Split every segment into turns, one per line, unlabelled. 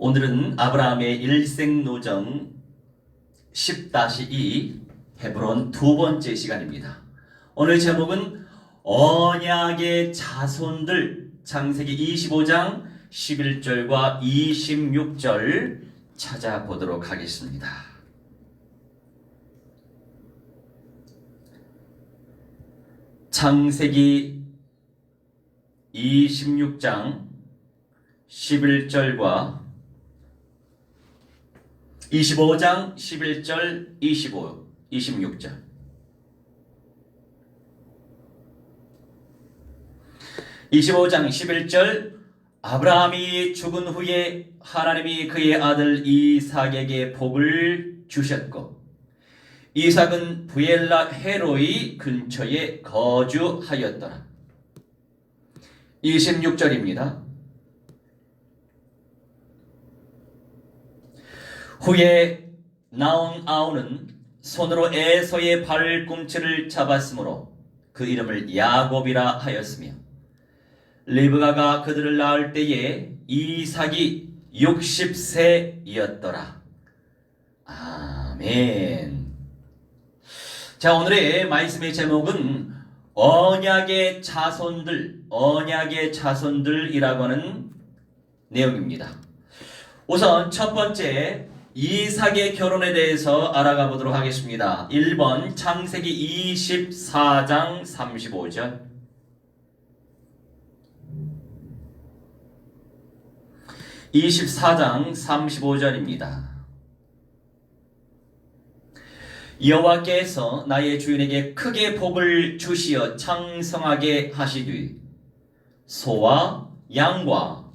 오늘은 아브라함의 일생노정 10-2 헤브론 두 번째 시간입니다. 오늘 제목은 언약의 자손들, 창세기 25장 11절과 26절 찾아보도록 하겠습니다. 창세기 26장 11절과 25장 11절 26절. (25장 11절) 아브라함이 죽은 후에 하나님이 그의 아들 이삭에게 복을 주셨고 이삭은 부엘라 헤로이 근처에 거주하였더라. 26절입니다. 후에 나온 아우는 손으로 에서의 발꿈치를 잡았으므로 그 이름을 야곱이라 하였으며 리브가가 그들을 낳을 때에 이삭이 60세였더라. 아멘. 자, 오늘의 말씀의 제목은 언약의 자손들이라고 하는 내용입니다. 우선 첫 번째 이삭의 결혼에 대해서 알아가 보도록 하겠습니다. 1번 창세기 24장 35절. (24장 35절입니다) 여호와께서 나의 주인에게 크게 복을 주시어 창성하게 하시되 소와 양과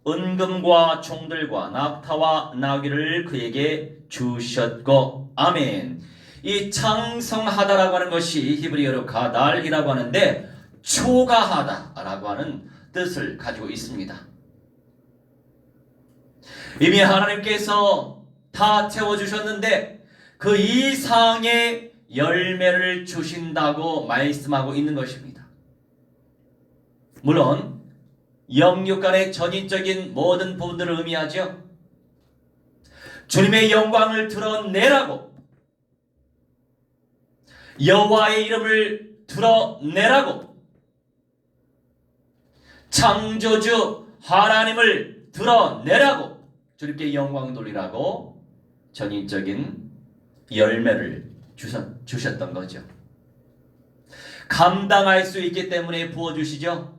은금과 종들과 낙타와 나귀를 그에게 주셨고. 아멘. 이 창성하다라고 하는 것이 히브리어로 가달이라고 하는데 초가하다라고 하는 뜻을 가지고 있습니다. 이미 하나님께서 다 채워주셨는데 그 이상의 열매를 주신다고 말씀하고 있는 것입니다. 물론 영육 간의 전인적인 모든 부분들을 의미하죠. 주님의 영광을 드러내라고, 여호와의 이름을 드러내라고, 창조주 하나님을 드러내라고, 주님께 영광 돌리라고 전인적인 열매를 주셨던 거죠. 감당할 수 있기 때문에 부어주시죠.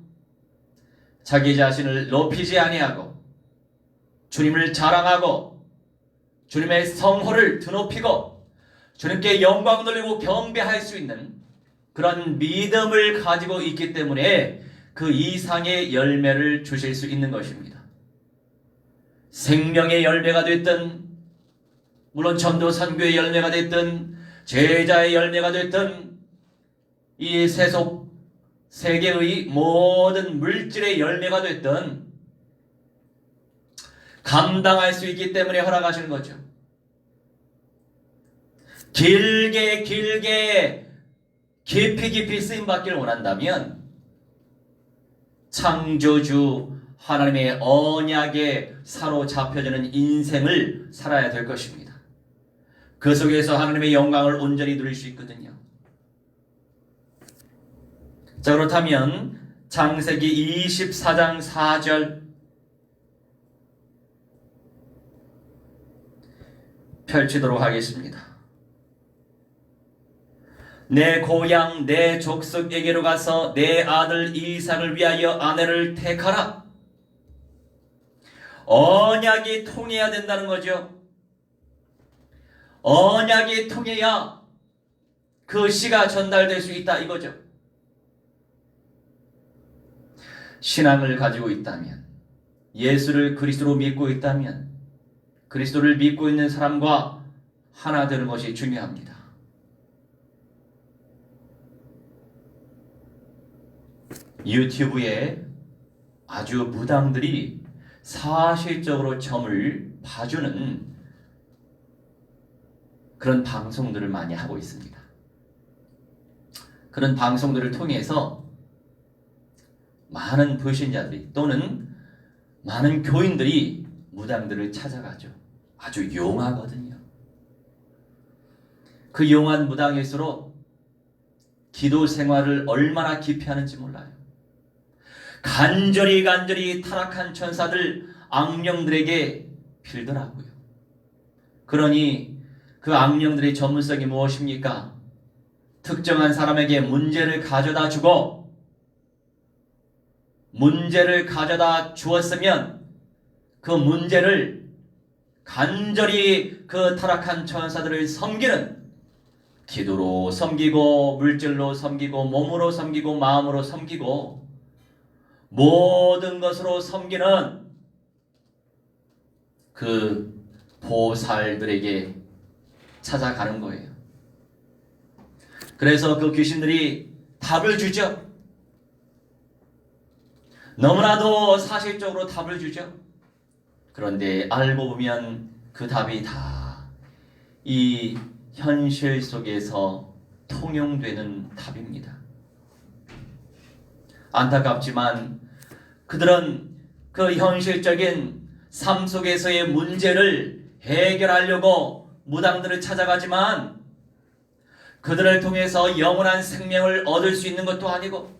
자기 자신을 높이지 아니하고 주님을 자랑하고 주님의 성호를 드높이고 주님께 영광 돌리고 경배할 수 있는 그런 믿음을 가지고 있기 때문에 그 이상의 열매를 주실 수 있는 것입니다. 생명의 열매가 됐든, 물론 전도 선교의 열매가 됐든, 제자의 열매가 됐든, 이 세계의 모든 물질의 열매가 됐든 감당할 수 있기 때문에 허락하시는 거죠. 길게 깊이 쓰임받기를 원한다면 창조주 하나님의 언약에 사로잡혀지는 인생을 살아야 될 것입니다. 그 속에서 하나님의 영광을 온전히 누릴 수 있거든요. 자, 그렇다면 창세기 24장 4절 펼치도록 하겠습니다. 내 고향 내 족속에게로 가서 내 아들 이삭을 위하여 아내를 택하라. 언약이 통해야 된다는 거죠. 언약이 통해야 그 시가 전달될 수 있다 이거죠. 신앙을 가지고 있다면, 예수를 그리스도로 믿고 있다면 그리스도를 믿고 있는 사람과 하나 되는 것이 중요합니다. 유튜브에 아주 무당들이 사실적으로 점을 봐주는 그런 방송들을 많이 하고 있습니다. 그런 방송들을 통해서 많은 불신자들이 또는 많은 교인들이 무당들을 찾아가죠. 아주 용하거든요. 그 용한 무당일수록 기도 생활을 얼마나 깊이 하는지 몰라요. 간절히 타락한 천사들, 악령들에게 빌더라고요. 그러니 그 악령들의 전문성이 무엇입니까? 특정한 사람에게 문제를 가져다 주고, 문제를 가져다 주었으면 그 문제를 간절히 그 타락한 천사들을 섬기는, 기도로 섬기고 물질로 섬기고 몸으로 섬기고 마음으로 섬기고 모든 것으로 섬기는 그 보살들에게 찾아가는 거예요. 그래서 그 귀신들이 답을 주죠. 너무나도 사실적으로 답을 주죠. 그런데 알고 보면 그 답이 다 이 현실 속에서 통용되는 답입니다. 안타깝지만 그들은 그 현실적인 삶 속에서의 문제를 해결하려고 무당들을 찾아가지만 그들을 통해서 영원한 생명을 얻을 수 있는 것도 아니고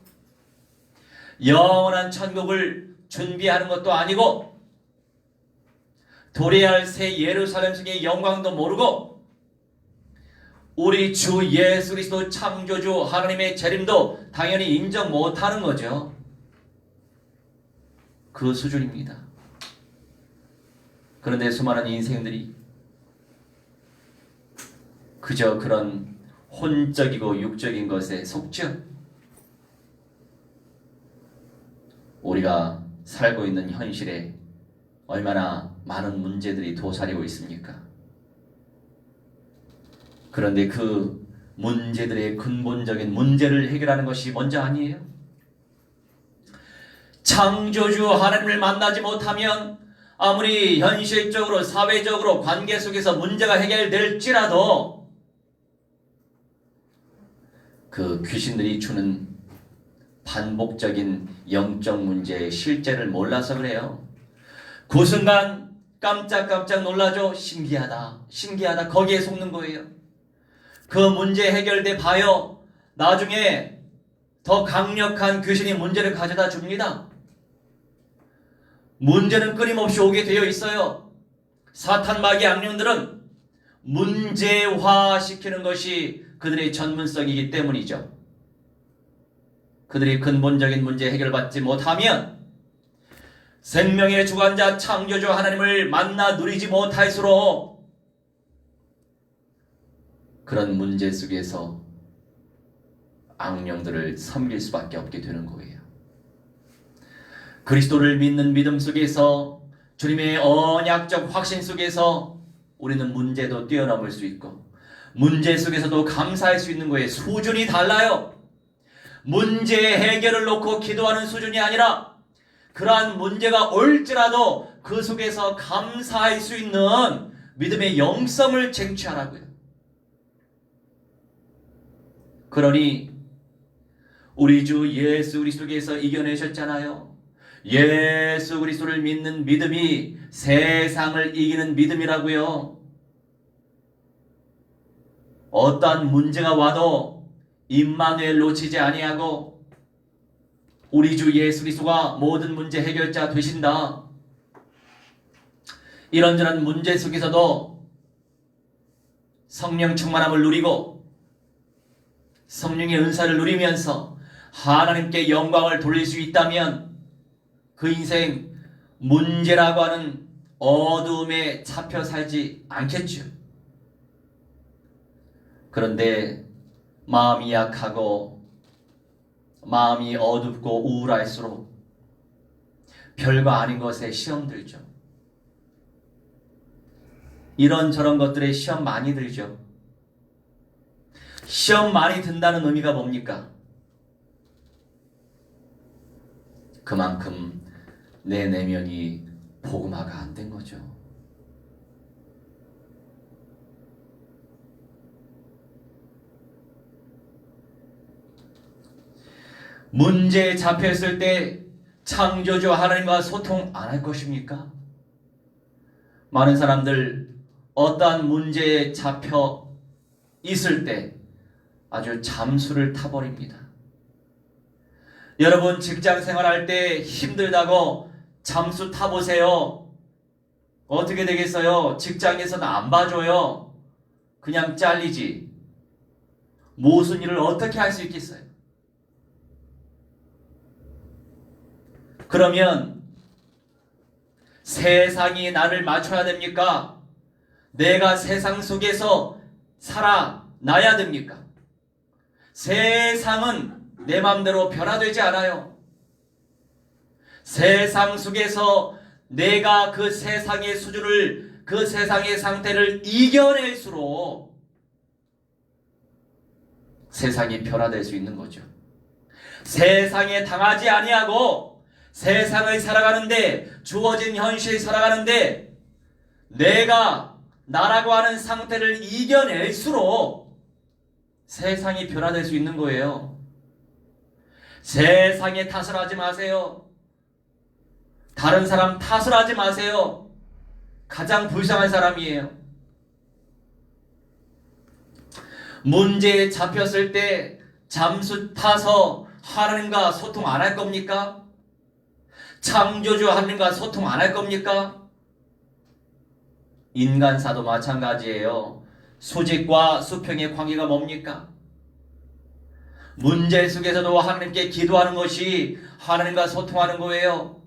영원한 천국을 준비하는 것도 아니고 도래할 새 예루살렘 성의 영광도 모르고 우리 주 예수 그리스도 창조주 하나님의 재림도 당연히 인정 못하는 거죠. 그 수준입니다. 그런데 수많은 인생들이 그저 그런 혼적이고 육적인 것에 속죠. 우리가 살고 있는 현실에 얼마나 많은 문제들이 도사리고 있습니까? 그런데 그 문제들의 근본적인 문제를 해결하는 것이 먼저 아니에요? 창조주 하나님을 만나지 못하면 아무리 현실적으로 사회적으로 관계 속에서 문제가 해결될지라도 그 귀신들이 주는 반복적인 영적 문제의 실제를 몰라서 그래요. 그 순간 깜짝깜짝 놀라죠. 신기하다 거기에 속는 거예요. 그 문제 해결돼 봐요. 나중에 더 강력한 귀신이 문제를 가져다 줍니다. 문제는 끊임없이 오게 되어 있어요. 사탄 마귀 악령들은 문제화시키는 것이 그들의 전문성이기 때문이죠. 그들이 근본적인 문제 해결받지 못하면 생명의 주관자 창조주 하나님을 만나 누리지 못할수록 그런 문제 속에서 악령들을 섬길 수밖에 없게 되는 거예요. 그리스도를 믿는 믿음 속에서 주님의 언약적 확신 속에서 우리는 문제도 뛰어넘을 수 있고 문제 속에서도 감사할 수 있는 거예요. 수준이 달라요. 문제 해결을 놓고 기도하는 수준이 아니라 그러한 문제가 올지라도 그 속에서 감사할 수 있는 믿음의 영성을 쟁취하라고요. 그러니 우리 주 예수 그리스도께서 이겨내셨잖아요. 예수 그리스도를 믿는 믿음이 세상을 이기는 믿음이라고요. 어떠한 문제가 와도 임마누엘 놓치지 아니하고 우리 주 예수 그리스도가 모든 문제 해결자 되신다. 이런저런 문제 속에서도 성령 충만함을 누리고 성령의 은사를 누리면서 하나님께 영광을 돌릴 수 있다면 그 인생 문제라고 하는 어두움에 잡혀 살지 않겠죠. 그런데 마음이 약하고 마음이 어둡고 우울할수록 별거 아닌 것에 시험 들죠. 이런저런 것들에 시험 많이 들죠. 시험 많이 든다는 의미가 뭡니까? 그만큼 내 내면이 복음화가 안 된 거죠. 문제에 잡혔을 때 창조주 하나님과 소통 안 할 것입니까? 많은 사람들 어떠한 문제에 잡혀 있을 때 아주 잠수를 타버립니다. 여러분 직장 생활할 때 힘들다고 잠수 타보세요. 어떻게 되겠어요? 직장에서는 안 봐줘요. 그냥 잘리지. 무슨 일을 어떻게 할 수 있겠어요? 그러면 세상이 나를 맞춰야 됩니까? 내가 세상 속에서 살아나야 됩니까? 세상은 내 마음대로 변화되지 않아요. 세상 속에서 내가 그 세상의 수준을, 그 세상의 상태를 이겨낼수록 세상이 변화될 수 있는 거죠. 세상에 당하지 아니하고 세상을 살아가는데, 주어진 현실을 살아가는데 내가 나라고 하는 상태를 이겨낼수록 세상이 변화될 수 있는 거예요. 세상에 탓을 하지 마세요. 다른 사람 탓을 하지 마세요. 가장 불쌍한 사람이에요. 문제에 잡혔을 때 잠수 타서 하나님과 소통 안 할 겁니까? 창조주 하나님과 소통 안 할 겁니까? 인간사도 마찬가지예요. 수직과 수평의 관계가 뭡니까? 문제 속에서도 하나님께 기도하는 것이 하나님과 소통하는 거예요.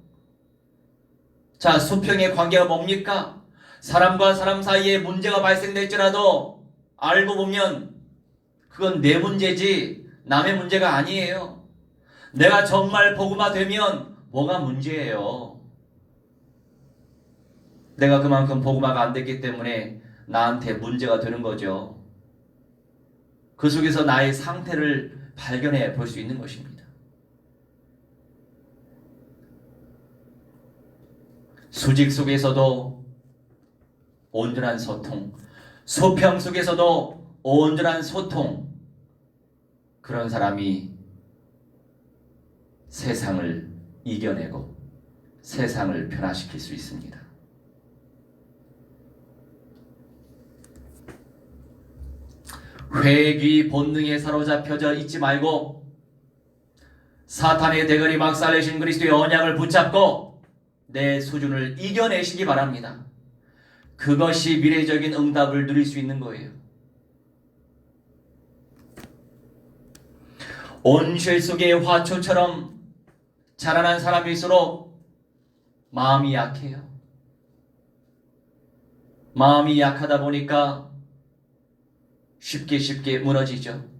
자, 수평의 관계가 뭡니까? 사람과 사람 사이에 문제가 발생될지라도 알고 보면 그건 내 문제지 남의 문제가 아니에요. 내가 정말 복음화 되면 뭐가 문제예요? 내가 그만큼 복음화가 안 됐기 때문에 나한테 문제가 되는 거죠. 그 속에서 나의 상태를 발견해 볼 수 있는 것입니다. 수직 속에서도 온전한 소통, 수평 속에서도 온전한 소통, 그런 사람이 세상을 이겨내고 세상을 변화시킬 수 있습니다. 회귀 본능에 사로잡혀져 있지 말고 사탄의 대거리 박살내신 그리스도의 언약을 붙잡고 내 수준을 이겨내시기 바랍니다. 그것이 미래적인 응답을 누릴 수 있는 거예요. 온실 속의 화초처럼 자라난 사람일수록 마음이 약해요. 마음이 약하다 보니까 쉽게 무너지죠.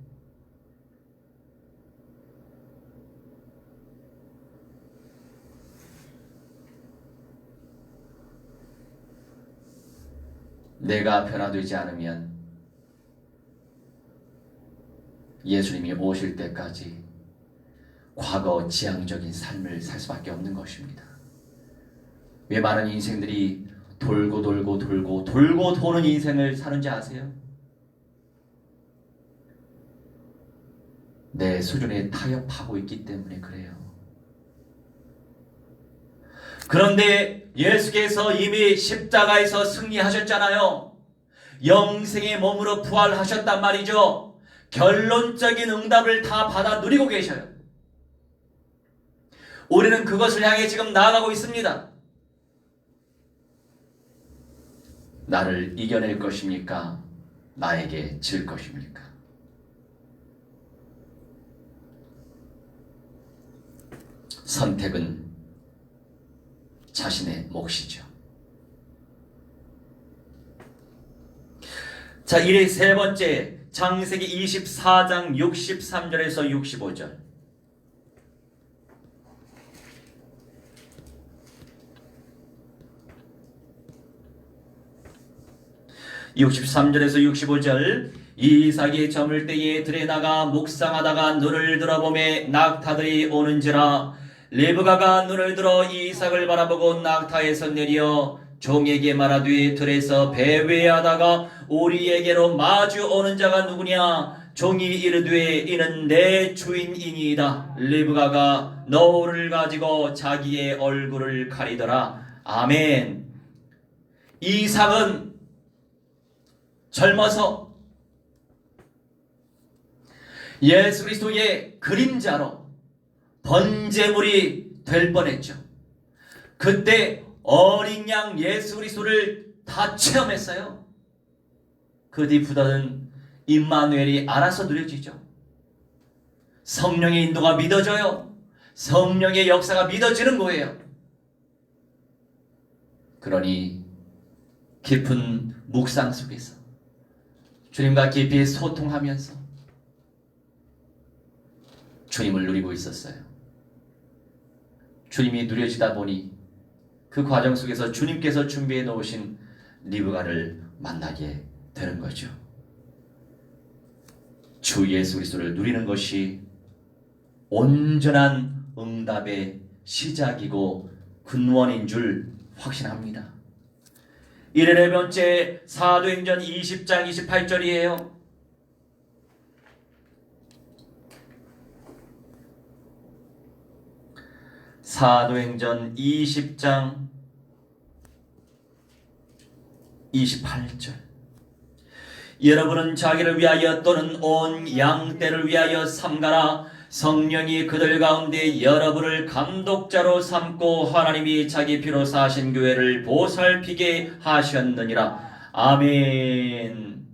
내가 변화되지 않으면 예수님이 오실 때까지 과거 지향적인 삶을 살 수밖에 없는 것입니다. 왜 많은 인생들이 돌고 도는 인생을 사는지 아세요? 내 수준에 타협하고 있기 때문에 그래요. 그런데 예수께서 이미 십자가에서 승리하셨잖아요. 영생의 몸으로 부활하셨단 말이죠. 결론적인 응답을 다 받아 누리고 계셔요. 우리는 그것을 향해 지금 나아가고 있습니다. 나를 이겨낼 것입니까? 나에게 질 것입니까? 선택은 자신의 몫이죠. 자, 이래 세 번째, 창세기 24장 63절에서 65절. 63절에서 65절. 이삭이 저물 때에 들에 나가 묵상하다가 눈을 들어보매 낙타들이 오는지라. 리브가가 눈을 들어 이삭을 바라보고 낙타에서 내려 종에게 말하되 들에서 배회하다가 우리에게로 마주 오는 자가 누구냐? 종이 이르되 이는 내 주인이니이다. 리브가가 너울을 가지고 자기의 얼굴을 가리더라. 아멘. 이삭은 젊어서 예수 그리스도의 그림자로 번제물이 될 뻔했죠. 그때 어린 양 예수 그리스도를 다 체험했어요. 그 뒤부터는 임마누엘이 알아서 누려지죠. 성령의 인도가 믿어져요. 성령의 역사가 믿어지는 거예요. 그러니 깊은 묵상 속에서 주님과 깊이 소통하면서 주님을 누리고 있었어요. 주님이 누려지다 보니 그 과정 속에서 주님께서 준비해 놓으신 리브가를 만나게 되는 거죠. 주 예수 그리스도를 누리는 것이 온전한 응답의 시작이고 근원인 줄 확신합니다. 이래 네 번째, 사도행전 20장 28절이에요. 사도행전 20장 28절. 여러분은 자기를 위하여 또는 온 양떼를 위하여 삼가라. 성령이 그들 가운데 여러분을 감독자로 삼고 하나님이 자기 피로 사신 교회를 보살피게 하셨느니라. 아멘.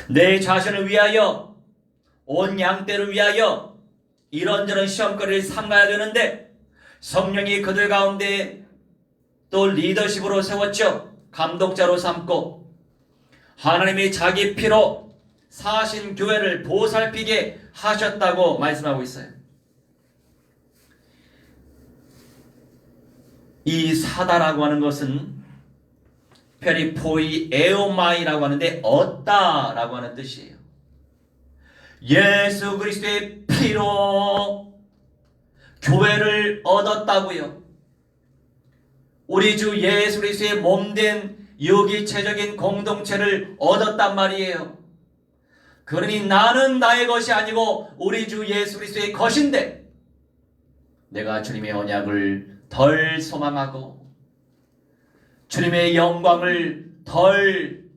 내 자신을 위하여, 온 양떼를 위하여 이런저런 시험거리를 삼가야 되는데 성령이 그들 가운데 또 리더십으로 세웠죠. 감독자로 삼고 하나님이 자기 피로 사신 교회를 보살피게 하셨다고 말씀하고 있어요. 이 사다라고 하는 것은 페리포이 에오마이라고 하는데 얻다라고 하는 뜻이에요. 예수 그리스도의 피로 교회를 얻었다고요. 우리 주 예수 그리스도의 몸된 유기체적인 공동체를 얻었단 말이에요. 그러니 나는 나의 것이 아니고 우리 주 예수 그리스도의 것인데 내가 주님의 언약을 덜 소망하고 주님의 영광을 덜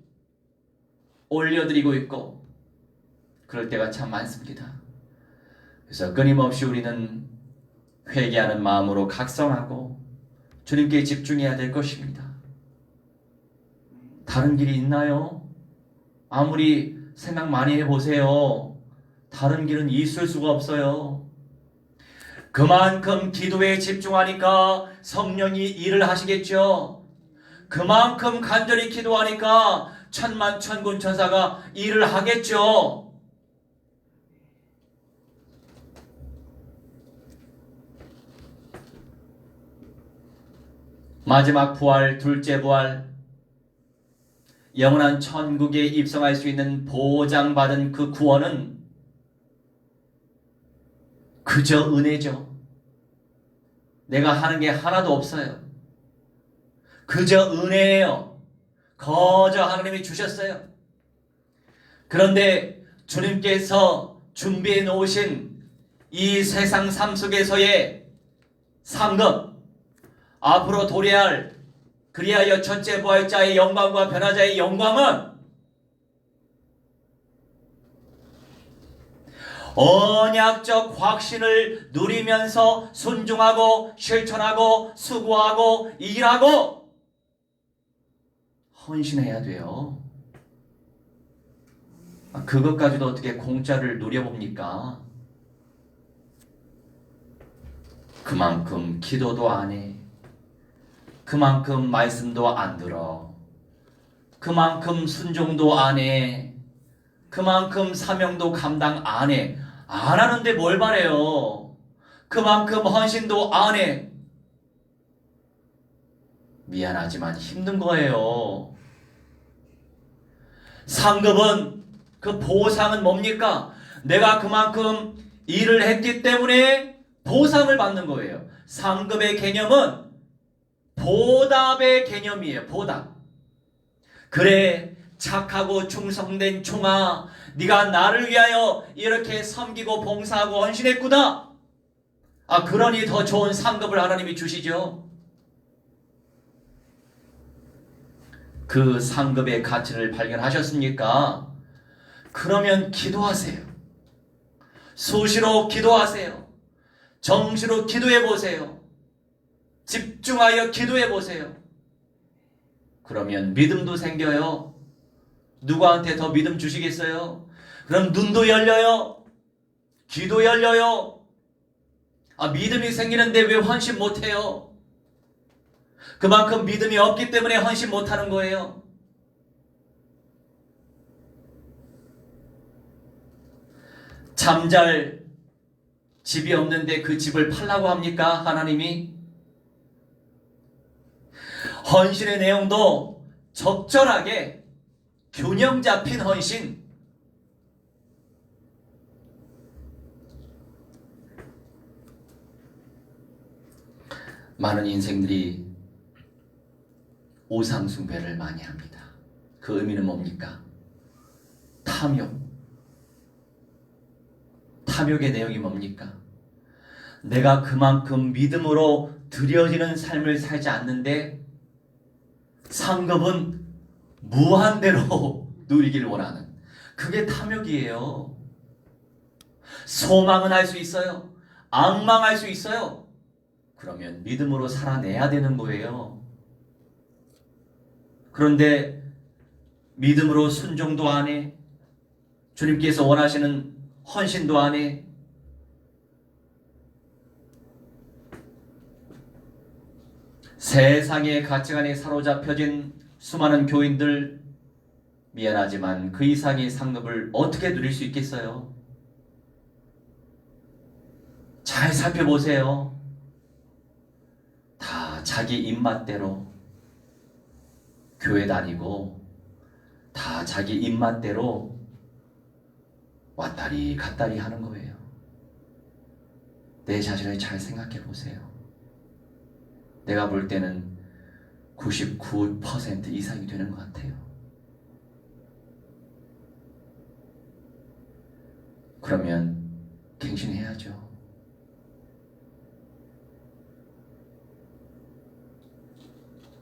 올려드리고 있고 그럴 때가 참 많습니다. 그래서 끊임없이 우리는 회개하는 마음으로 각성하고 주님께 집중해야 될 것입니다. 다른 길이 있나요? 아무리 생각 많이 해보세요. 다른 길은 있을 수가 없어요. 그만큼 기도에 집중하니까 성령이 일을 하시겠죠. 그만큼 간절히 기도하니까 천만 천군 천사가 일을 하겠죠. 마지막 부활, 둘째 부활, 영원한 천국에 입성할 수 있는 보장받은 그 구원은 그저 은혜죠. 내가 하는 게 하나도 없어요. 그저 은혜예요. 거저 하나님이 주셨어요. 그런데 주님께서 준비해 놓으신 이 세상 삶 속에서의 상급, 앞으로 도래할 그리하여 첫째 부활자의 영광과 변화자의 영광은 언약적 확신을 누리면서 순종하고 실천하고 수고하고 일하고 헌신해야 돼요. 그것까지도 어떻게 공짜를 누려봅니까? 그만큼 기도도 안 해. 그만큼 말씀도 안 들어. 그만큼 순종도 안 해. 그만큼 사명도 감당 안 해. 안 하는데 뭘 바래요? 그만큼 헌신도 안 해. 미안하지만 힘든 거예요. 상급은, 그 보상은 뭡니까? 내가 그만큼 일을 했기 때문에 보상을 받는 거예요. 상급의 개념은 보답의 개념이에요. 보답. 그래, 착하고 충성된 종아, 네가 나를 위하여 이렇게 섬기고 봉사하고 헌신했구나. 그러니 더 좋은 상급을 하나님이 주시죠. 그 상급의 가치를 발견하셨습니까? 그러면 기도하세요. 수시로 기도하세요. 정시로 기도해 보세요. 집중하여 기도해 보세요. 그러면 믿음도 생겨요. 누구한테 더 믿음 주시겠어요? 그럼 눈도 열려요. 귀도 열려요. 믿음이 생기는데 왜 헌신 못해요? 그만큼 믿음이 없기 때문에 헌신 못하는 거예요. 잠잘 집이 없는데 그 집을 팔라고 합니까? 하나님이? 헌신의 내용도 적절하게 균형 잡힌 헌신. 많은 인생들이 우상숭배를 많이 합니다. 그 의미는 뭡니까? 탐욕. 탐욕의 내용이 뭡니까? 내가 그만큼 믿음으로 드려지는 삶을 살지 않는데 상급은 무한대로 누리기를 원하는, 그게 탐욕이에요. 소망은 할 수 있어요. 앙망할 수 있어요. 그러면 믿음으로 살아내야 되는 거예요. 그런데 믿음으로 순종도 안 해. 주님께서 원하시는 헌신도 안 해. 세상의 가치관에 사로잡혀진 수많은 교인들, 미안하지만 그 이상의 상급을 어떻게 누릴 수 있겠어요? 잘 살펴보세요. 다 자기 입맛대로 교회 다니고 다 자기 입맛대로 왔다리 갔다리 하는 거예요. 내 자신을 잘 생각해 보세요. 내가 볼 때는 99% 이상이 되는 것 같아요. 그러면 갱신해야죠.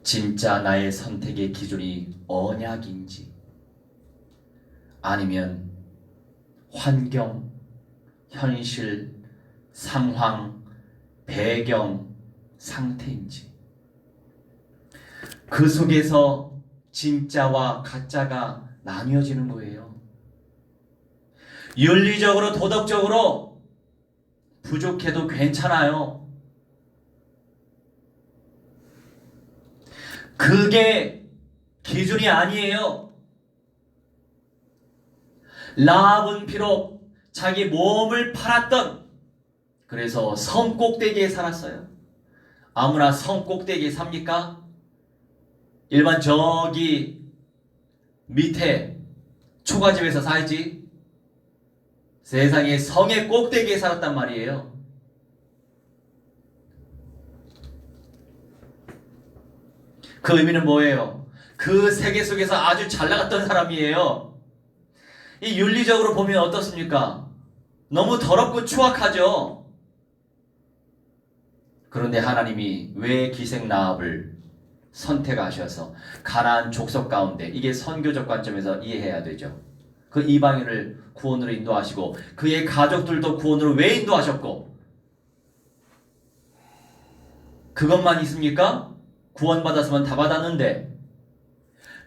진짜 나의 선택의 기준이 언약인지 아니면 환경, 현실, 상황, 배경, 상태인지, 그 속에서 진짜와 가짜가 나뉘어지는 거예요. 윤리적으로 도덕적으로 부족해도 괜찮아요. 그게 기준이 아니에요. 라합은 비록 자기 몸을 팔았던, 그래서 성 꼭대기에 살았어요. 아무나 성 꼭대기에 삽니까? 일반 저기 밑에 초가집에서 살지. 세상에 성의 꼭대기에 살았단 말이에요. 그 의미는 뭐예요? 그 세계 속에서 아주 잘 나갔던 사람이에요. 이 윤리적으로 보면 어떻습니까? 너무 더럽고 추악하죠. 그런데 하나님이 왜 기생 라합을 선택하셔서 가나안 족속 가운데, 이게 선교적 관점에서 이해해야 되죠. 그 이방인을 구원으로 인도하시고 그의 가족들도 구원으로 왜 인도하셨고, 그것만 있습니까? 구원받았으면 다 받았는데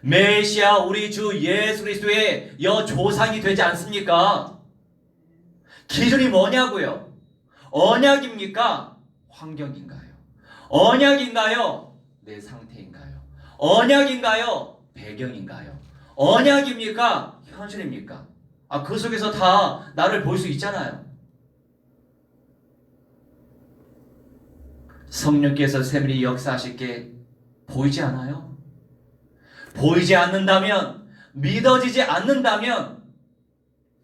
메시아 우리 주 예수 그리스도의 여조상이 되지 않습니까? 기준이 뭐냐고요? 언약입니까? 환경인가요? 언약인가요? 내 상태인가요? 언약인가요? 배경인가요? 언약입니까? 현실입니까? 그 속에서 다 나를 볼 수 있잖아요. 성령께서 세밀히 역사하실 게 보이지 않아요? 보이지 않는다면, 믿어지지 않는다면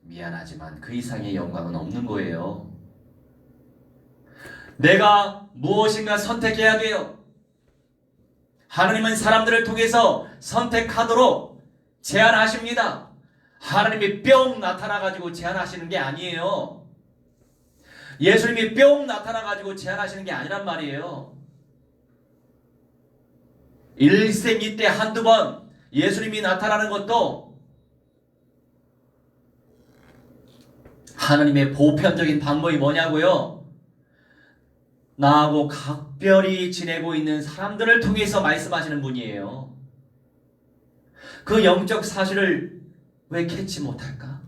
미안하지만 그 이상의 영광은 없는 거예요. 내가 무엇인가 선택해야 돼요. 하나님은 사람들을 통해서 선택하도록 제안하십니다. 하나님이 뿅 나타나가지고 제안하시는 게 아니에요. 예수님이 뿅 나타나가지고 제안하시는 게 아니란 말이에요. 일생 이때 한두 번 예수님이 나타나는 것도 하나님의 보편적인 방법이 뭐냐고요? 나하고 각별히 지내고 있는 사람들을 통해서 말씀하시는 분이에요. 그 영적 사실을 왜 캐치 못할까?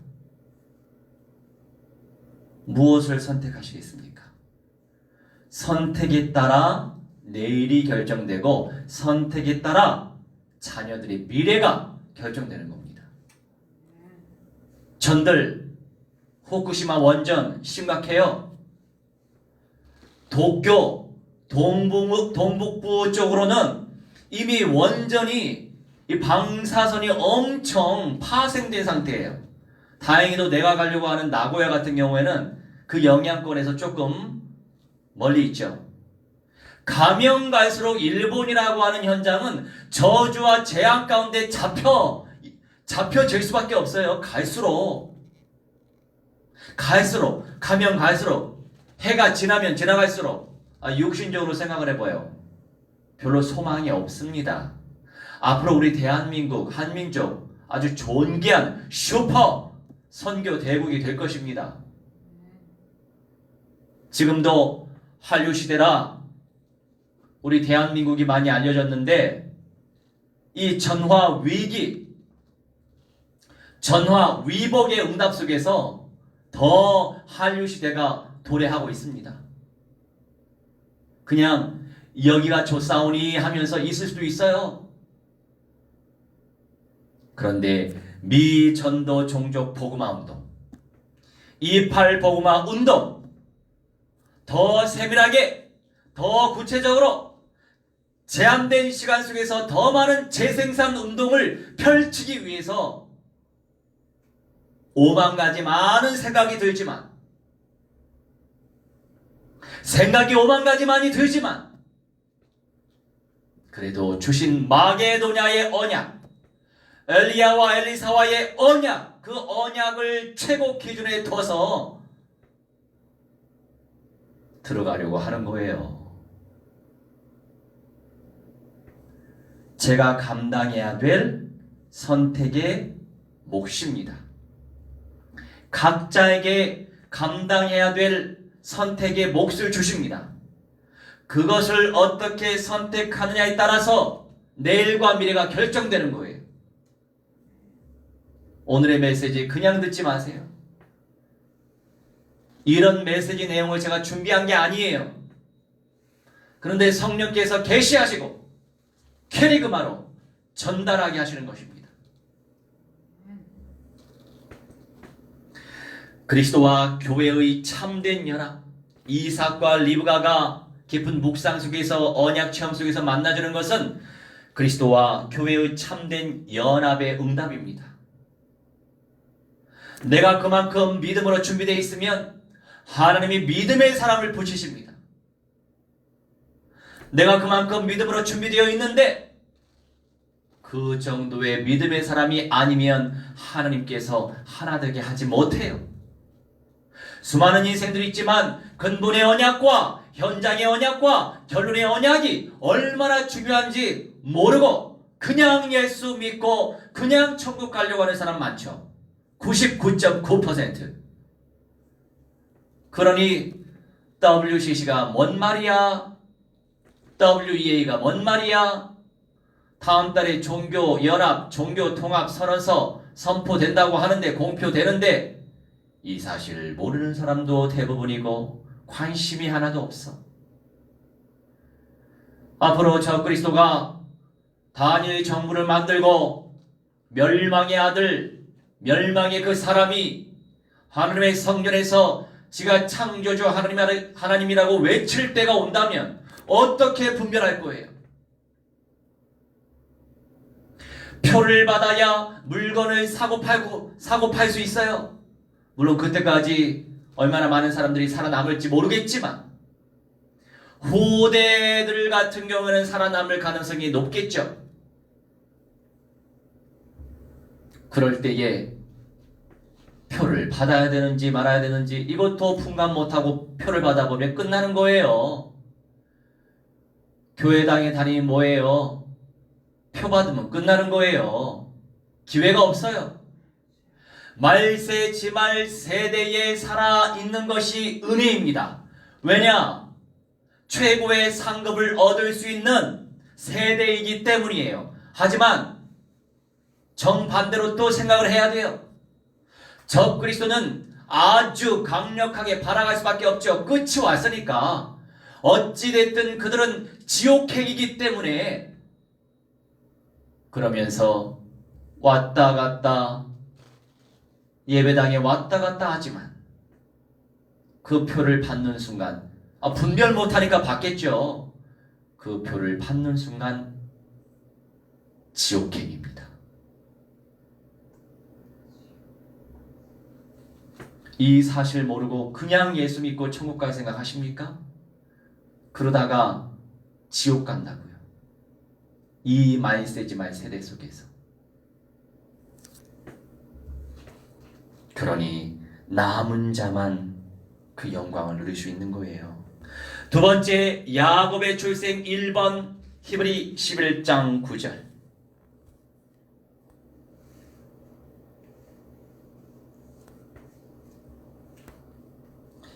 무엇을 선택하시겠습니까? 선택에 따라 내일이 결정되고 선택에 따라 자녀들의 미래가 결정되는 겁니다. 전들 후쿠시마 원전 심각해요. 도쿄 동북부 쪽으로는 이미 원전이 이 방사선이 엄청 파생된 상태예요. 다행히도 내가 가려고 하는 나고야 같은 경우에는 그 영향권에서 조금 멀리 있죠. 가면 갈수록 일본이라고 하는 현장은 저주와 재앙 가운데 잡혀질 수밖에 없어요. 갈수록 가면 갈수록 해가 지나면 지나갈수록 육신적으로 생각을 해봐요. 별로 소망이 없습니다. 앞으로 우리 대한민국, 한민족 아주 존귀한 슈퍼 선교 대국이 될 것입니다. 지금도 한류 시대라 우리 대한민국이 많이 알려졌는데 이 전화 위기, 전화 위복의 응답 속에서 더 한류 시대가 도래하고 있습니다. 그냥 여기가 좋사오니 하면서 있을 수도 있어요. 그런데 미 전도 종족 복음화 운동, 28 복음화 운동, 더 세밀하게, 더 구체적으로 제한된 시간 속에서 더 많은 재생산 운동을 펼치기 위해서 5만 가지 많은 생각이 들지만, 생각이 5만 가지 많이 들지만, 그래도 주신 마게도냐의 언약, 엘리야와 엘리사와의 언약, 그 언약을 최고 기준에 둬서 들어가려고 하는 거예요. 제가 감당해야 될 선택의 몫입니다. 각자에게 감당해야 될 선택의 몫을 주십니다. 그것을 어떻게 선택하느냐에 따라서 내일과 미래가 결정되는 거예요. 오늘의 메시지 그냥 듣지 마세요. 이런 메시지 내용을 제가 준비한 게 아니에요. 그런데 성령께서 계시하시고 캐리그마로 전달하게 하시는 것입니다. 그리스도와 교회의 참된 연합, 이삭과 리브가가 깊은 묵상 속에서 언약 체험 속에서 만나주는 것은 그리스도와 교회의 참된 연합의 응답입니다. 내가 그만큼 믿음으로 준비되어 있으면 하나님이 믿음의 사람을 붙이십니다. 내가 그만큼 믿음으로 준비되어 있는데 그 정도의 믿음의 사람이 아니면 하나님께서 하나 되게 하지 못해요. 수많은 인생들이 있지만 근본의 언약과 현장의 언약과 결론의 언약이 얼마나 중요한지 모르고 그냥 예수 믿고 그냥 천국 가려고 하는 사람 많죠. 99.9%. 그러니 WCC가 뭔 말이야? WEA가 뭔 말이야? 다음 달에 종교연합, 종교통합 선언서 선포된다고 하는데, 공표되는데 이 사실을 모르는 사람도 대부분이고 관심이 하나도 없어. 앞으로 저 그리스도가 다니엘 정부를 만들고 멸망의 아들, 멸망의 그 사람이 하나님의 성전에서 지가 창조주 하나님이라고 외칠 때가 온다면 어떻게 분별할 거예요? 표를 받아야 물건을 사고 팔 수 있어요. 물론 그때까지 얼마나 많은 사람들이 살아남을지 모르겠지만 후대들 같은 경우에는 살아남을 가능성이 높겠죠. 그럴 때에 표를 받아야 되는지 말아야 되는지 이것도 분간 못하고 표를 받아보면 끝나는 거예요. 교회당에 다니면 뭐예요? 표 받으면 끝나는 거예요. 기회가 없어요. 말세지말 세대에 살아있는 것이 은혜입니다. 왜냐? 최고의 상급을 얻을 수 있는 세대이기 때문이에요. 하지만 정반대로 또 생각을 해야 돼요. 적그리스도는 아주 강력하게 발악할 수밖에 없죠. 끝이 왔으니까. 어찌됐든 그들은 지옥행이기 때문에 그러면서 왔다 갔다 예배당에 왔다 갔다 하지만 그 표를 받는 순간 분별 못하니까 받겠죠. 그 표를 받는 순간 지옥행입니다. 이 사실 모르고 그냥 예수 믿고 천국 갈 생각하십니까? 그러다가 지옥 간다고요. 이 말세지말 세대 속에서. 그러니 남은 자만 그 영광을 누릴 수 있는 거예요. 두 번째, 야곱의 출생 1번 히브리 11장 9절.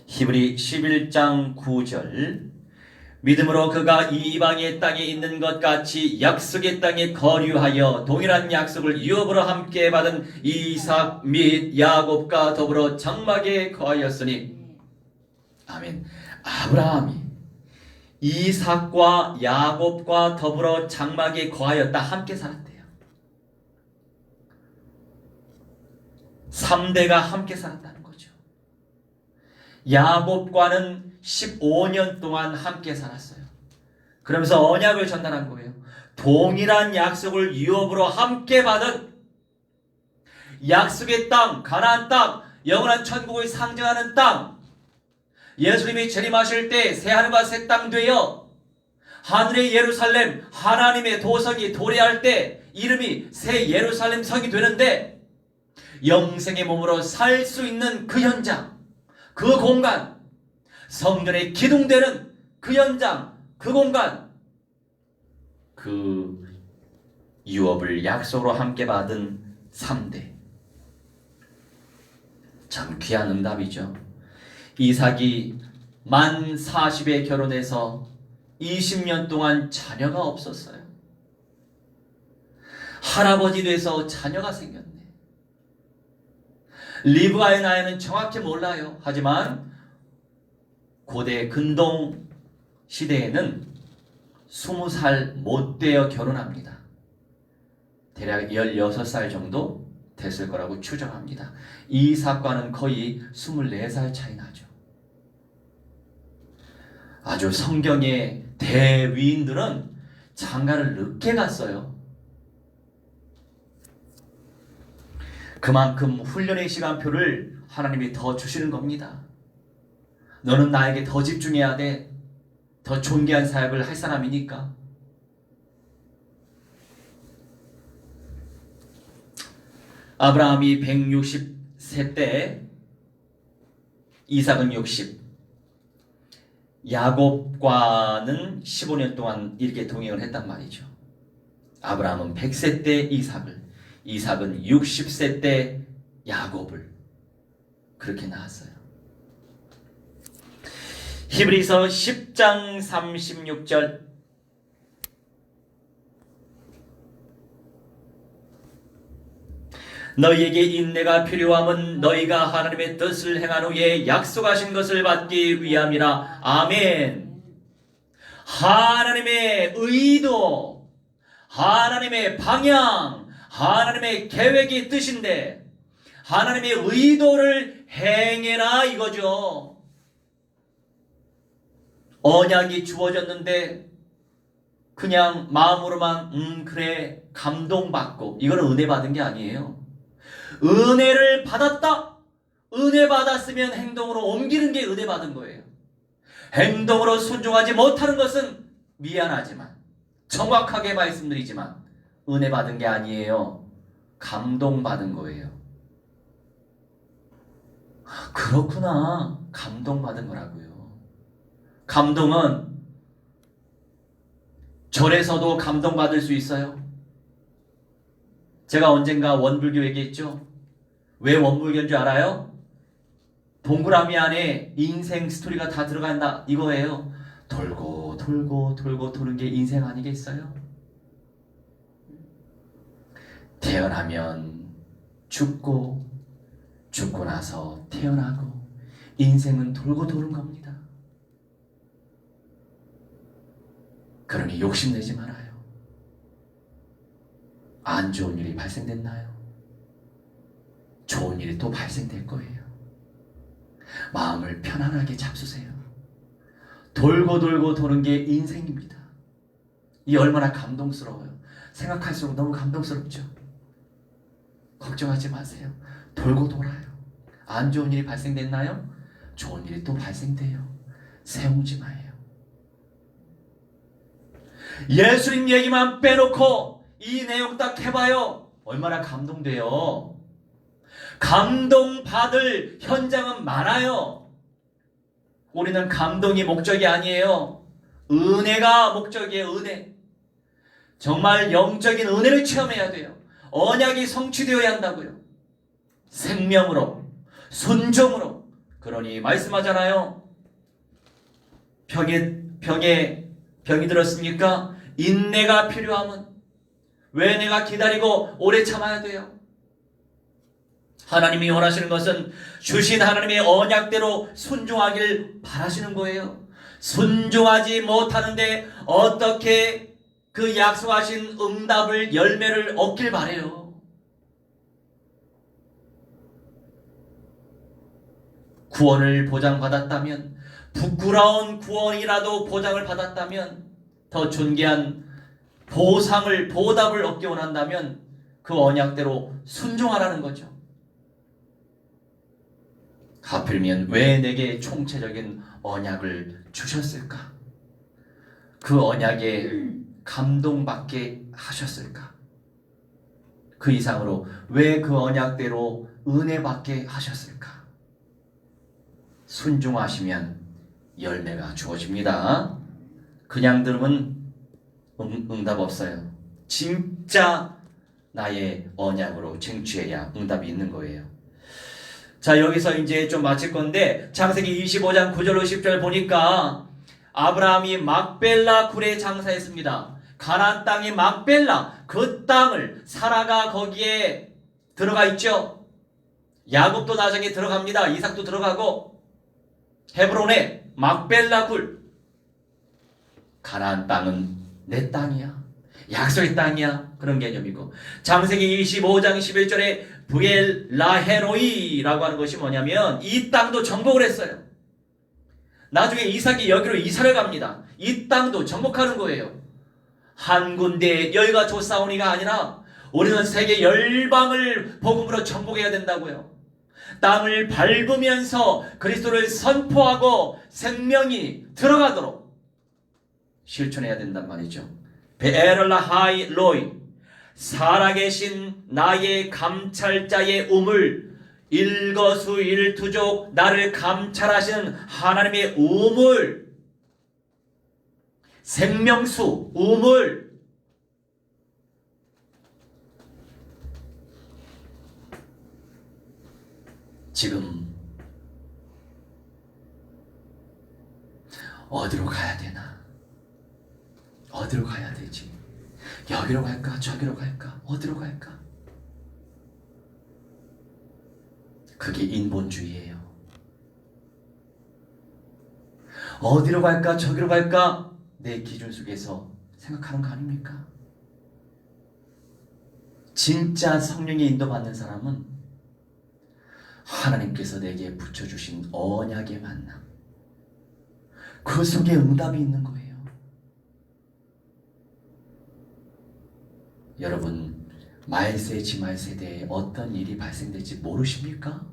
히브리 11장 9절. 믿음으로 그가 이방의 땅에 있는 것 같이 약속의 땅에 거류하여 동일한 약속을 유업으로 함께 받은 이삭 및 야곱과 더불어 장막에 거하였으니. 아멘. 아브라함이 이삭과 야곱과 더불어 장막에 거하였다. 함께 살았대요. 3대가 함께 살았다는 거죠. 야곱과는 15년 동안 함께 살았어요. 그러면서 언약을 전달한 거예요. 동일한 약속을 유업으로 함께 받은 약속의 땅, 가나안 땅, 영원한 천국을 상징하는 땅, 예수님이 재림하실 때 새하늘과 새 땅 되어 하늘의 예루살렘, 하나님의 도성이 도래할 때 이름이 새 예루살렘 성이 되는데 영생의 몸으로 살 수 있는 그 현장, 그 공간, 성전에 기둥되는 그 현장, 그 공간, 그 유업을 약속으로 함께 받은 3대. 참 귀한 응답이죠. 이삭이 만 40에 결혼해서 20년 동안 자녀가 없었어요. 할아버지 돼서 자녀가 생겼네. 리브가의 나이는 정확히 몰라요. 하지만 고대 근동 시대에는 20살 못 되어 결혼합니다. 대략 16살 정도 됐을 거라고 추정합니다. 이삭과는 거의 24살 차이 나죠. 아주 성경의 대위인들은 장가를 늦게 갔어요. 그만큼 훈련의 시간표를 하나님이 더 주시는 겁니다. 너는 나에게 더 집중해야 돼. 더 존귀한 사역을 할 사람이니까. 아브라함이 160세 때 이삭은 60, 야곱과는 15년 동안 이렇게 동행을 했단 말이죠. 아브라함은 100세 때 이삭은 60세 때 야곱을 그렇게 낳았어요. 히브리서 10장 36절. 너희에게 인내가 필요함은 너희가 하나님의 뜻을 행한 후에 약속하신 것을 받기 위함이라. 아멘. 하나님의 의도, 하나님의 방향, 하나님의 계획이 뜻인데 하나님의 의도를 행해라 이거죠. 언약이 주어졌는데 그냥 마음으로만 그래 감동받고, 이거는 은혜 받은 게 아니에요. 은혜를 받았다. 은혜 받았으면 행동으로 옮기는 게 은혜 받은 거예요. 행동으로 순종하지 못하는 것은 미안하지만, 정확하게 말씀드리지만 은혜 받은 게 아니에요. 감동받은 거예요. 그렇구나. 감동받은 거라고요. 감동은 절에서도 감동받을 수 있어요. 제가 언젠가 원불교 얘기했죠. 왜 원불교인 줄 알아요? 동그라미 안에 인생 스토리가 다 들어간다 이거예요. 돌고 돌고 돌고 도는 게 인생 아니겠어요? 태어나면 죽고 죽고 나서 태어나고 인생은 돌고 도는 겁니다. 그러니 욕심내지 말아요. 안 좋은 일이 발생됐나요? 좋은 일이 또 발생될 거예요. 마음을 편안하게 잡수세요. 돌고 돌고 도는 게 인생입니다. 이 얼마나 감동스러워요. 생각할수록 너무 감동스럽죠. 걱정하지 마세요. 돌고 돌아요. 안 좋은 일이 발생됐나요? 좋은 일이 또 발생돼요. 새옹지마예요. 예수님 얘기만 빼놓고 이 내용 딱 해봐요. 얼마나 감동돼요. 감동받을 현장은 많아요. 우리는 감동이 목적이 아니에요. 은혜가 목적이에요. 은혜. 정말 영적인 은혜를 체험해야 돼요. 언약이 성취되어야 한다고요. 생명으로, 순종으로. 그러니 말씀하잖아요. 병이 들었습니까? 인내가 필요함은 왜 내가 기다리고 오래 참아야 돼요? 하나님이 원하시는 것은 주신 하나님의 언약대로 순종하길 바라시는 거예요. 순종하지 못하는데 어떻게 그 약속하신 응답을 열매를 얻길 바래요. 구원을 보장받았다면, 부끄러운 구원이라도 보장을 받았다면, 더 존귀한 보답을 얻기 원한다면 그 언약대로 순종하라는 거죠. 하필이면 왜 내게 총체적인 언약을 주셨을까? 그 언약에 감동받게 하셨을까? 그 이상으로 왜 그 언약대로 은혜받게 하셨을까? 순종하시면 열매가 주어집니다. 그냥 들으면 응답 없어요. 진짜 나의 언약으로 쟁취해야 응답이 있는 거예요. 자, 여기서 이제 좀 마칠 건데 창세기 25장 9절로 10절 보니까 아브라함이 막벨라 굴에 장사했습니다. 가나안 땅이 막벨라, 그 땅을 사라가 거기에 들어가 있죠. 야곱도 나중에 들어갑니다. 이삭도 들어가고 헤브론에 막벨라 굴. 가나안 땅은 내 땅이야. 약속의 땅이야. 그런 개념이고 창세기 25장 11절에 브엘라헤로이라고 하는 것이 뭐냐면 이 땅도 정복을 했어요. 나중에 이삭이 여기로 이사를 갑니다. 이 땅도 정복하는 거예요. 한 군데 여기가 좋사오니가 아니라 우리는 세계 열방을 복음으로 정복해야 된다고요. 땅을 밟으면서 그리스도를 선포하고 생명이 들어가도록 실천해야 된단 말이죠. 베엘라하이로이, 살아계신 나의 감찰자의 우물, 일거수일투족 나를 감찰하시는 하나님의 우물, 생명수 우물. 지금 어디로 가야 되나? 어디로 가야 되지? 여기로 갈까? 저기로 갈까? 어디로 갈까? 그게 인본주의예요. 어디로 갈까? 저기로 갈까? 내 기준 속에서 생각하는 거 아닙니까? 진짜 성령의 인도받는 사람은 하나님께서 내게 붙여주신 언약의 만남, 그 속에 응답이 있는 거예요. 여러분, 말세 지말 세대에 어떤 일이 발생될지 모르십니까?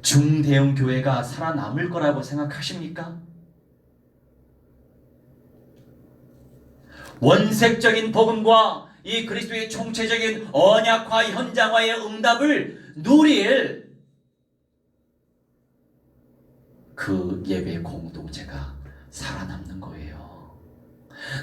중대형 교회가 살아남을 거라고 생각하십니까? 원색적인 복음과 이 그리스도의 총체적인 언약화 현장화의 응답을 누릴 그 예배 공동체가 살아남는 거예요.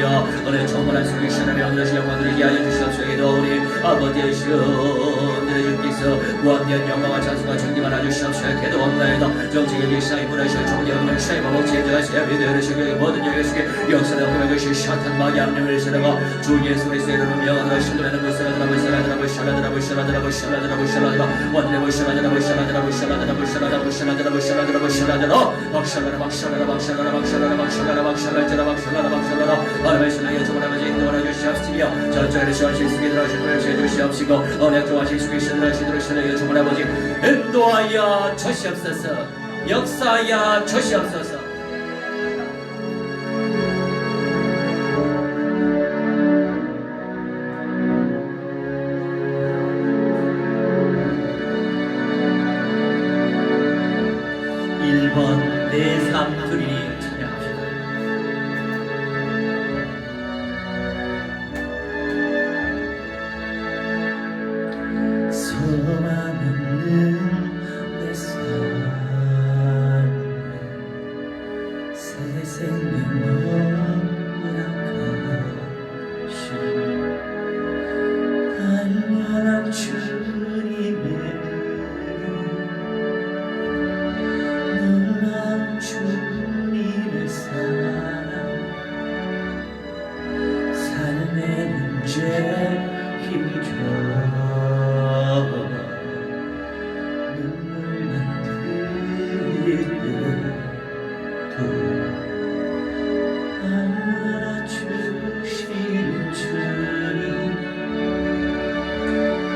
주여 오늘 정말 속이시나며 하늘의 영광을 이하여 주시옵소이다. 우리 아버지여 주께서 무한대한 영광과 찬송과 존귀만 주시옵소서. 기도옵나이다. 정직의 일상이 무너지어 존경을 쉐이바복 제자가 세합이 되어르시고 모든 영예수께 역사를 공백을 시시한 마귀 하나님을 세라가 주 예수 그리스도의 이름으로 명하노라. 신뢰하는 불사라드라 불사라드라 불사라드라 불사라드라 불사라드라 불사라드라 원래 불사라드라 불사라드라 불사라드라 불사라드라 불사라드라 불사라드라 불사라드라 박살라라 박살라라 박살라라 박살라라 박살라라 박살라라 박살라라 박살라라 하나님의 신뢰에 정말 아버지 인도하여 주시옵시며 전적으로 시원시 쓰게 들어가신 분을 주시옵시고 언약 좋아하실 수 계시는 시도를 신뢰에 정말 아버지 인도하여 주시옵소서. 역사하여 주시옵소서. 내 삶들이 찬양합시다. 소망 없는 내 삶에 새 생명 허락하신 간절한 주님의 주님의 사랑 삶의 문제 힘줘 눈물만 흘릴 때도 알아주시는 주님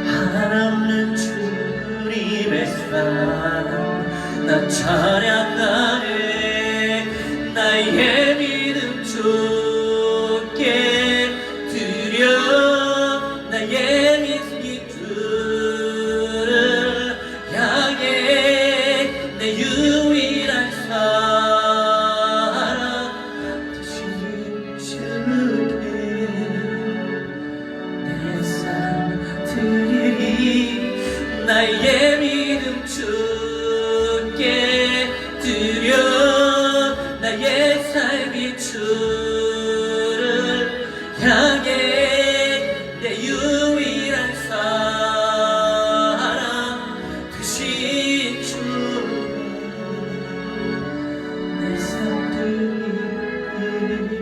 한없는 주님의 사랑 나 찬양하네. 나의 믿음 주께 드려 나의 믿음 주를 향해 내 유일한 사랑 되신 주께 내 삶 드리리. 나의 믿음 주께 드려 나의 삶이 주를 향해 내 유일한 사랑 되신 주 내 삶 드리리.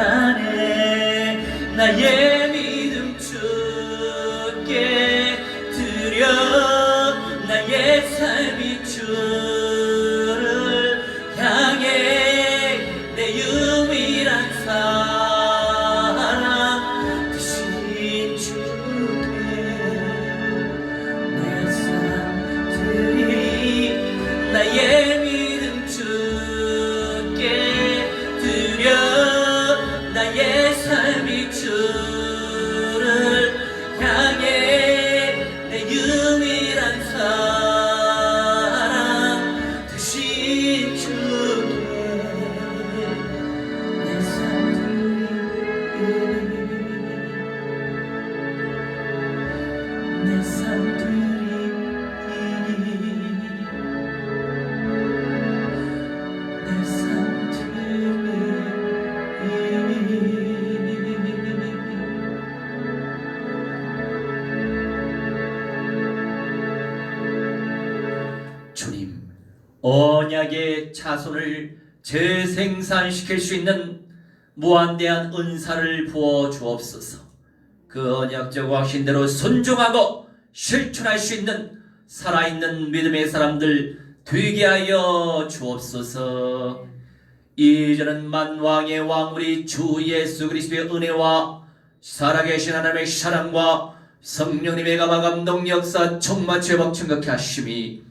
찬양하네. 나의 믿음 주께 드려 나의 삶이 주를 향해 내 유일한 사랑 되신 주께 내 삶 드리리. 나의 믿음 주께 드려 나의 삶이 주를 향해 내 유일한 사랑 되신 주께 내 삶 드리리. 내 삶 드리리. 내 삶 드리리. 주님, 언약의 자손을 재생산시킬 수 있는 무한대한 은사를 부어 주옵소서. 그 언약적 확신대로 순종하고 실천할 수 있는 살아있는 믿음의 사람들 되게 하여 주옵소서. 이제는 만왕의 왕 우리 주 예수 그리스도의 은혜와 살아계신 하나님의 사랑과 성령님의 감화 감동 역사 총마치 회복 충격케 하심이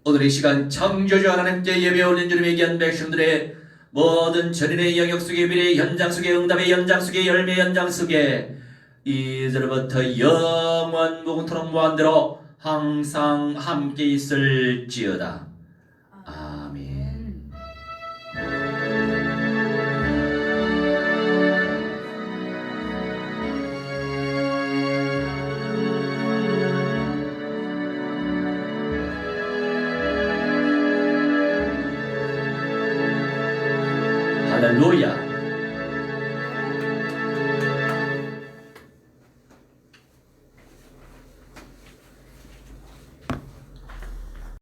오늘 이 시간 창조주 하나님께 예배 올린 주님의 귀한 백성들의 모든 전인의 영역 속의 미래의 현장 속의 응답의 현장 속의 열매의 현장 속에 이제부터 영원 무궁토록 무한대로 항상 함께 있을지어다. 아멘. 할렐루야.